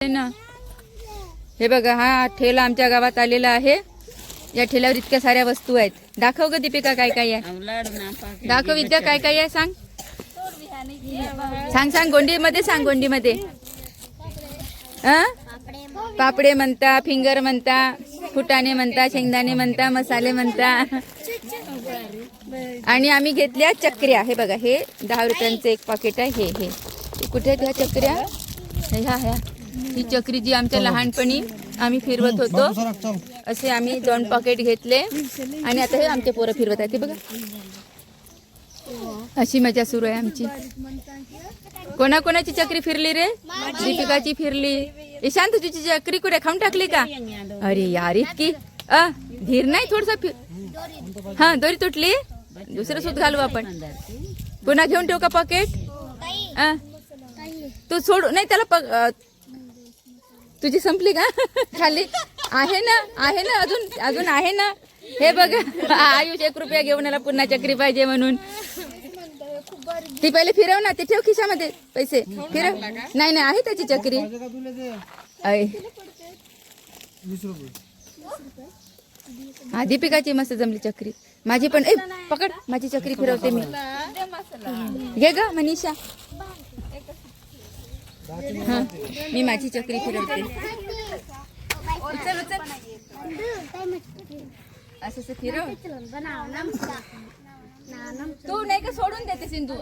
ना हे बघा, हा ठेला आमच्या गावात आलेला आहे. या ठेल्यावर इतक्या साऱ्या वस्तू आहेत. दाखव ग दीपिका, काय काय आहे दाखव. विद्या, काय काय आहे सांग सांग सांग गोंडीमध्ये सांग. गोंडीमध्ये पापडे म्हणता, फिंगर म्हणता, फुटाणे म्हणता, शेंगदाणे म्हणता, मसाले म्हणता. आणि आम्ही घेतल्या चक्र्या. हे बघा, हे 10 रुपयांचं एक पॅकेट आहे. हे कुठे आहेत ह्या चक्र्या? ह्या ही चक्री जी आमच्या लहानपणी आम्ही फिरवत होतो, असे आम्ही 2 पॉकेट घेतले आणि आता हे आमचे पोरं फिरवत आहेत. ते बघा, अशी मजा सुरू आहे आमची. कोणाकोणाची चक्री फिरली रे? दीपिकाची फिरली. ईशांत, तुझी चक्री कुठे खाऊन टाकली का? अरे यार, इतकी धीर नाही थोडस. हा, दोरी तुटली. दुसरं सूत घालू आपण. पुन्हा घेऊन ठेवू का पॉकेट? तू सोडू नाही त्याला. तुझी संपली का? खाली आहे ना, आहे ना, अजून आहे ना. हे बघ, आयुष 1 रुपया घेऊन आला पुन्हा चक्री पाहिजे म्हणून. ती पहिले फिरव ना, ते ठेव खिशामध्ये पैसे. फिरव. नाही नाही, आहे त्याची चक्री. हा, दीपिकाची मस्त जमली चक्री. माझी पण पकड, माझी चक्री फिरवते मी. घे ग मनीषा. हा, मी माझी चक्री फिरवते. उचल उचल, असं फिरव. तू नाही का सोडून देते सिंधू,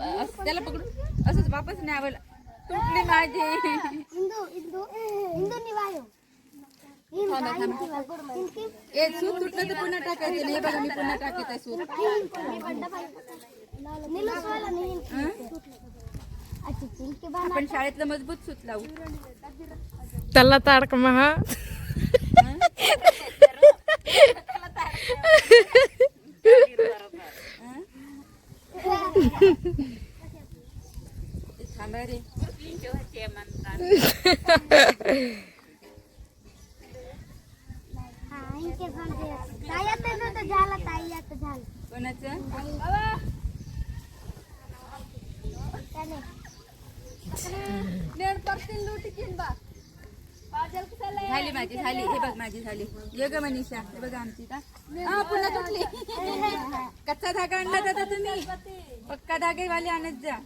त्याला पकडून असंच वापस नाही आवडलं. तुटली माझी. सूत तुटलं तर पुन्हा टाकायचं. नाही बघा, मी पुन्हा टाकत आहे सूत. आपण शाळेतलं मजबूत सूत लावू. त्याला ताडक महा. थांबा रे. कोणाचं? झाली माझी, झाली. हे बघ, माझी झाली. ये ग मनीषा, हे बघा आमची का. पुन्हा तुटली. कच्चा धागा आणला जाता तुम्ही, पक्का धागेवाले आणत जा.